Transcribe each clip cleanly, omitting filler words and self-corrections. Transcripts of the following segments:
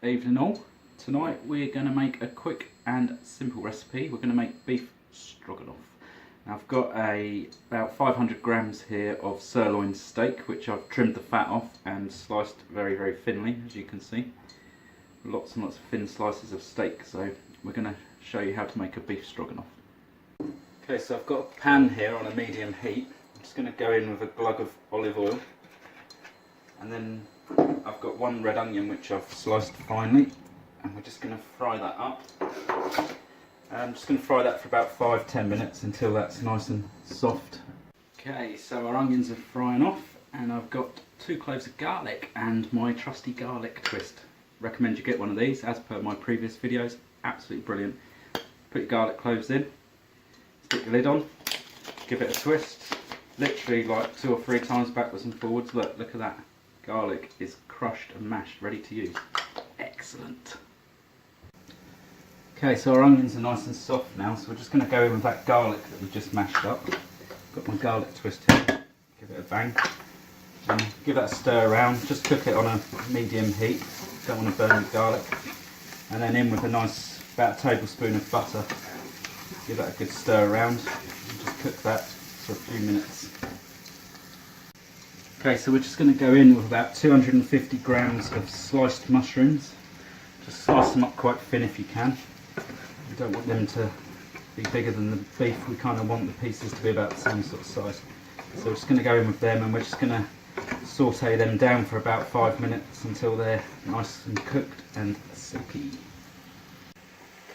Evening all. Tonight we're going to make a quick and simple recipe. We're going to make beef stroganoff. Now I've got about 500 grams here of sirloin steak, which I've trimmed the fat off and sliced very thinly, as you can see. Lots and lots of thin slices of steak, so we're going to show you how to make a beef stroganoff. Okay, so I've got a pan here on a medium heat. I'm just going to go in with a glug of olive oil, and then I've got one red onion which I've sliced finely, and we're just going to fry that up. I'm just going to fry that for about 5-10 minutes until that's nice and soft. Okay, so our onions are frying off, and I've got 2 cloves of garlic and my trusty garlic twist. Recommend you get one of these, as per my previous videos. Absolutely brilliant. Put your garlic cloves in, stick your lid on, give it a twist, literally like 2 or 3 times backwards and forwards. Look at that. Garlic is crushed and mashed, ready to use. Excellent. Okay, so our onions are nice and soft now, so we're just going to go in with that garlic that we just mashed up. Got my garlic twist here, give it a bang, and give that a stir around. Just cook it on a medium heat, don't want to burn the garlic. And then in with a nice, about a tablespoon of butter. Give that a good stir around, and just cook that for a few minutes. Okay, so we're just going to go in with about 250 grams of sliced mushrooms. Just slice them up quite thin if you can. We don't want them to be bigger than the beef, we kind of want the pieces to be about the same sort of size. So we're just going to go in with them, and we're just going to saute them down for about 5 minutes until they're nice and cooked and silky.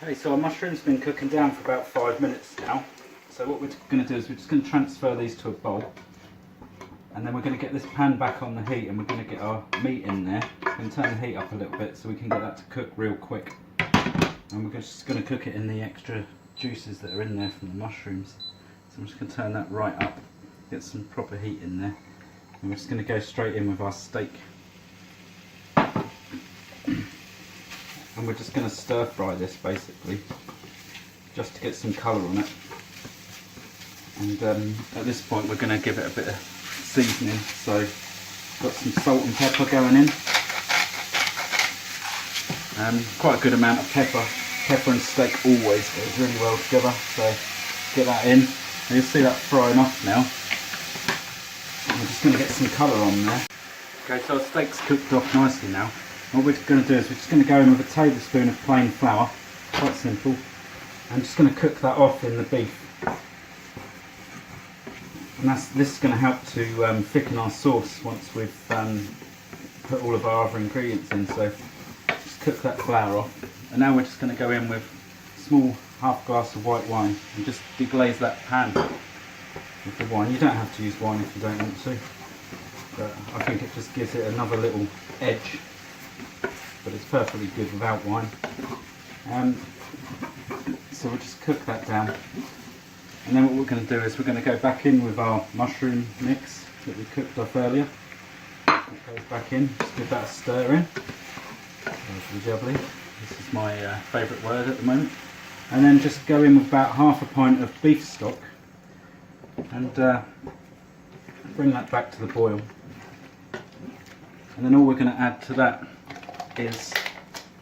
Okay, so our mushrooms have been cooking down for about 5 minutes now. So what we're going to do is we're just going to transfer these to a bowl. And then we're going to get this pan back on the heat, and we're going to get our meat in there. We're going to turn the heat up a little bit so we can get that to cook real quick. And we're just going to cook it in the extra juices that are in there from the mushrooms. So I'm just going to turn that right up, get some proper heat in there. And we're just going to go straight in with our steak. And we're just going to stir fry this basically, just to get some colour on it. And at this point we're going to give it a bit of seasoning, so got some salt and pepper going in. Quite a good amount of pepper. Pepper and steak always goes really well together, so get that in. And you'll see that frying off now. And we're just going to get some colour on there. Okay, so our steak's cooked off nicely now. What we're going to do is we're just going to go in with a tablespoon of plain flour, quite simple. I'm just going to cook that off in the beef. And this is going to help to thicken our sauce once we've put all of our other ingredients in. So just cook that flour off. And now we're just going to go in with a small half glass of white wine and just deglaze that pan with the wine. You don't have to use wine if you don't want to, but I think it just gives it another little edge. But it's perfectly good without wine. So we'll just cook that down. And then what we're going to do is we're going to go back in with our mushroom mix that we cooked off earlier. That goes back in, just give that a stir in. Lovely jubbly. This is my favourite word at the moment. And then just go in with about half a pint of beef stock and bring that back to the boil. And then all we're going to add to that is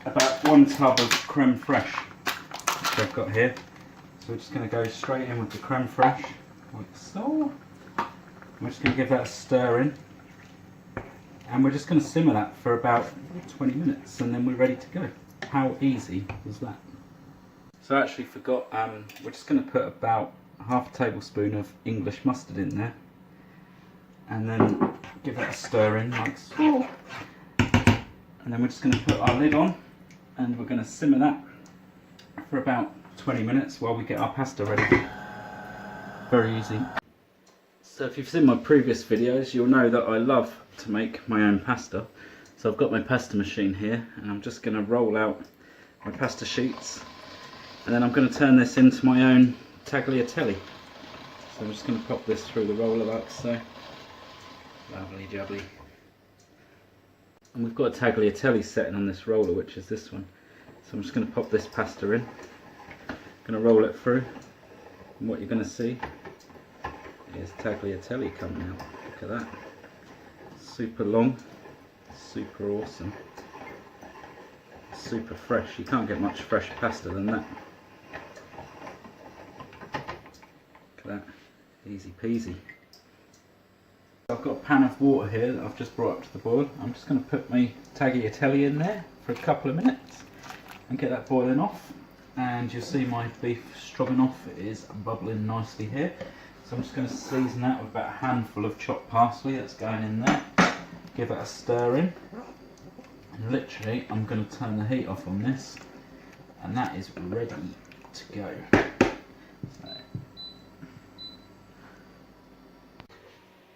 about 1 tub of creme fraiche, which I've got here. So we're just going to go straight in with the creme fraiche, like so. We're just going to give that a stir in, and we're just going to simmer that for about 20 minutes, and then we're ready to go. How easy was that? So I actually forgot, we're just going to put about half a tablespoon of English mustard in there, and then give that a stir in like so. And then we're just going to put our lid on, and we're going to simmer that for about 20 minutes while we get our pasta ready. Very easy. So if you've seen my previous videos, you'll know that I love to make my own pasta. So I've got my pasta machine here, and I'm just going to roll out my pasta sheets, and then I'm going to turn this into my own tagliatelle. So I'm just going to pop this through the roller like so. Lovely jubbly. And we've got a tagliatelle setting on this roller, which is this one. So I'm just going to pop this pasta in. Going to roll it through, and what you're going to see is tagliatelle coming out. Look at that. Super long, super awesome. super fresh. You can't get much fresh pasta than that. Look at that, easy peasy. I've got a pan of water here that I've just brought up to the boil. I'm just going to put my tagliatelle in there for a couple of minutes and get that boiling off. And you'll see my beef stroganoff is bubbling nicely here. So I'm just going to season that with about a handful of chopped parsley that's going in there. Give it a stir in. And literally I'm going to turn the heat off on this, and that is ready to go.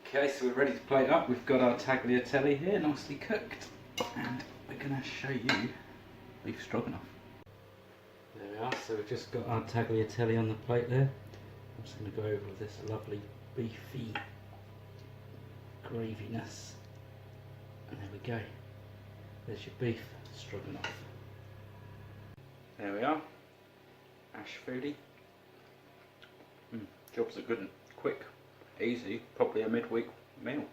Okay, so we're ready to plate up. We've got our tagliatelle here, nicely cooked, and we're going to show you beef stroganoff. There we are, so we've just got our tagliatelle on the plate there. I'm just going to go over with this lovely beefy graviness, and there we go. There's your beef stroganoff. There we are, Ash Foodie. Jobs are good and quick. Easy, probably a midweek meal.